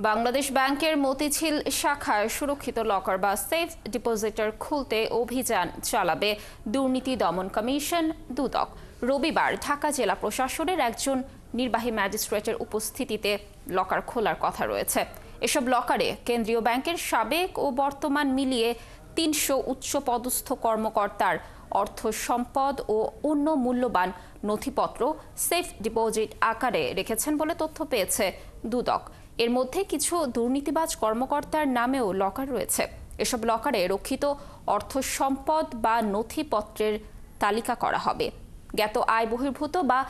বাংলাদেশ ব্যাংকের মতিঝিল শাখায় সুরক্ষিত লকার বা সেফ ডিপোজিটর খুলতে অভিযান চালাবে দুর্নীতি দমন কমিশন দুদক। রবিবার ঢাকা জেলা প্রশাসনের একজন নির্বাহী ম্যাজিস্ট্রেটের উপস্থিতিতে লকার খোলার কথা রয়েছে। এসব লকারে কেন্দ্রীয় ব্যাংকের সাবেক ও বর্তমান মিলিয়ে ৩০০ উচ্চপদস্থ কর্মকর্তার অর্থ সম্পদ ও অন্য মূল্যবান নথিপত্র সেফ ডিপোজিট আকারে রেখেছেন বলে তথ্য পেয়েছে দুদক। এর মধ্যে কিছু দুর্নীতিবাজ কর্মকর্তার নামেও লকার রয়েছে। এসব লকারে রক্ষিত অর্থ সম্পদ বা নথিপত্রের তালিকা করা হবে। জ্ঞাত আয় বহির্ভূত বা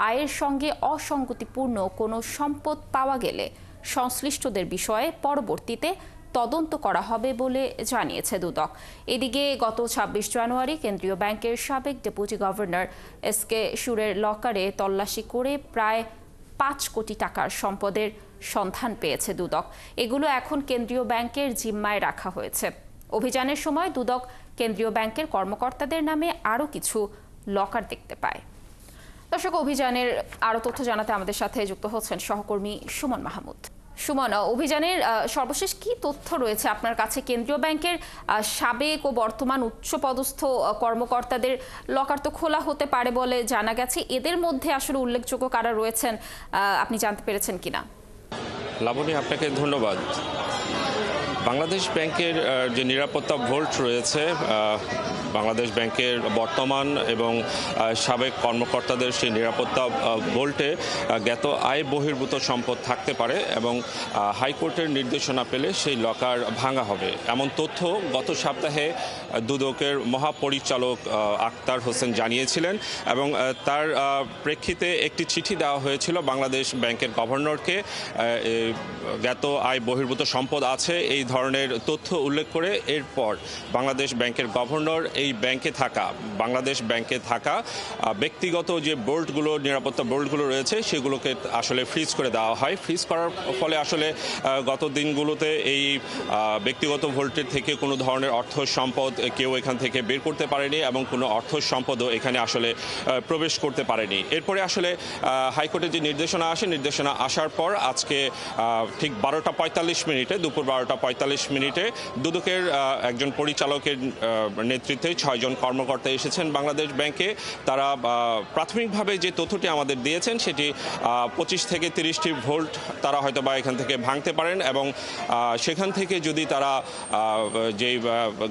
আয়ের সঙ্গে অসঙ্গতিপূর্ণ কোনো সম্পদ পাওয়া গেলে সংশ্লিষ্টদের বিষয়ে পরবর্তীতে তদন্ত করা হবে বলে জানিয়েছে দুদক। এদিকে গত ২৬ জানুয়ারি কেন্দ্রীয় ব্যাংকের সাবেক ডেপুটি গভর্নর এসকে সুরের লকারে তল্লাশি করে প্রায় ৫ কোটি টাকার সম্পদের সন্ধান পেয়েছে দুদক। এগুলো এখন কেন্দ্রীয় ব্যাংকের জিম্মায় রাখা হয়েছে। অভিযানের সময় দুদক কেন্দ্রীয় ব্যাংকের কর্মকর্তাদের নামে আরও কিছু লকার দেখতে পায়। দর্শক, অভিযানের আরও তথ্য জানাতে আমাদের সাথে যুক্ত হচ্ছেন সহকর্মী সুমন মাহমুদ। সুমন, অভিযানের সর্বশেষ কি তথ্য রয়েছে আপনার কাছে? কেন্দ্রীয় ব্যাংকের সাবেক ও বর্তমান উচ্চপদস্থ কর্মকর্তাদের লকার তো খোলা হতে পারে বলে জানা গেছে। এদের মধ্যে আসলে উল্লেখযোগ্য কারা রয়েছেন আপনি জানতে পেরেছেন কিনা? লাবণী, আপনাকে ধন্যবাদ। বাংলাদেশ ব্যাংকের যে নিরাপত্তা ভোল্ট রয়েছে, বাংলাদেশ ব্যাংকের বর্তমান এবং সাবেক কর্মকর্তাদের সেই নিরাপত্তা ভোল্টে জ্ঞাত আয় বহির্ভূত সম্পদ থাকতে পারে এবং হাইকোর্টের নির্দেশনা পেলে সেই লকার ভাঙা হবে, এমন তথ্য গত সপ্তাহে দুদকের মহাপরিচালক আক্তার হোসেন জানিয়েছিলেন এবং তার প্রেক্ষিতে একটি চিঠি দেওয়া হয়েছিল বাংলাদেশ ব্যাংকের গভর্নরকে। জ্ঞাত আয় বহির্ভূত সম্পদ আছে এই ধরনের তথ্য উল্লেখ করে এরপর বাংলাদেশ ব্যাংকের গভর্নর বাংলাদেশ ব্যাংকে থাকা ব্যক্তিগত যে বোল্টগুলো, নিরাপত্তা বোল্টগুলো রয়েছে সেগুলোকে আসলে ফ্রিজ করে দেওয়া হয়। ফ্রিজ করার ফলে আসলে গত দিনগুলোতে এই ব্যক্তিগত ভোল্টের থেকে কোনো ধরনের অর্থ সম্পদ কেউ এখান থেকে বের করতে পারেনি এবং কোনো অর্থ সম্পদও এখানে আসলে প্রবেশ করতে পারেনি। এরপরে আসলে হাইকোর্টের যে নির্দেশনা আসার পর আজকে ঠিক 12টা 45 মিনিটে, দুপুর 12টা 45 মিনিটে দুদকের একজন পরিচালকের নেতৃত্বে 6 জন কর্মকর্তা এসেছেন বাংলাদেশ ব্যাংকে। তারা প্রাথমিকভাবে যে তথ্যটি আমাদের দিয়েছেন সেটি 25 থেকে 30টি ভোল্ট তারা হয়তো বা এখান থেকে ভাঙতে পারেন এবং সেখান থেকে যদি তারা যেই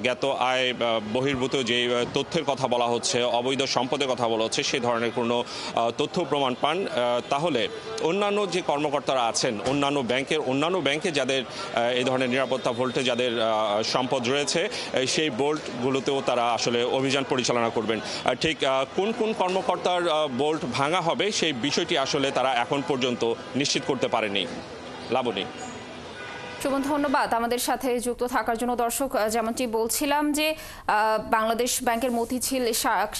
জ্ঞাত আয় বহির্ভূত যে তথ্যের কথা বলা হচ্ছে, অবৈধ সম্পদের কথা বলা হচ্ছে, সে ধরনের কোনো তথ্য প্রমাণ পান, তাহলে অন্যান্য যে কর্মকর্তারা আছেন অন্যান্য ব্যাংকে যাদের এই ধরনের নিরাপত্তা ভোল্টে যাদের সম্পদ রয়েছে সেই বোল্টগুলোতেও তারা আসলে অভিযান পরিচালনা করবেন। ঠিক কোন কোন কর্মকর্তার বোল্ট ভাঙা হবে সেই বিষয়টি আসলে তারা এখন পর্যন্ত নিশ্চিত করতে পারেনি। লাবণী, সুমন, ধন্যবাদ আমাদের সাথে যুক্ত থাকার জন্য। দর্শক, যেমনটি বলছিলাম যে বাংলাদেশ ব্যাংকের মতিঝিল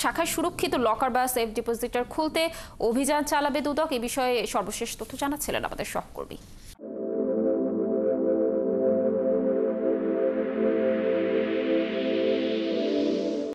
শাখায় সুরক্ষিত লকার বা সেফ ডিপোজিটর খুলতে অভিযান চালাবে দুদক। এ বিষয়ে সর্বশেষ তথ্য জানাচ্ছিলেন আমাদের সহকর্মী।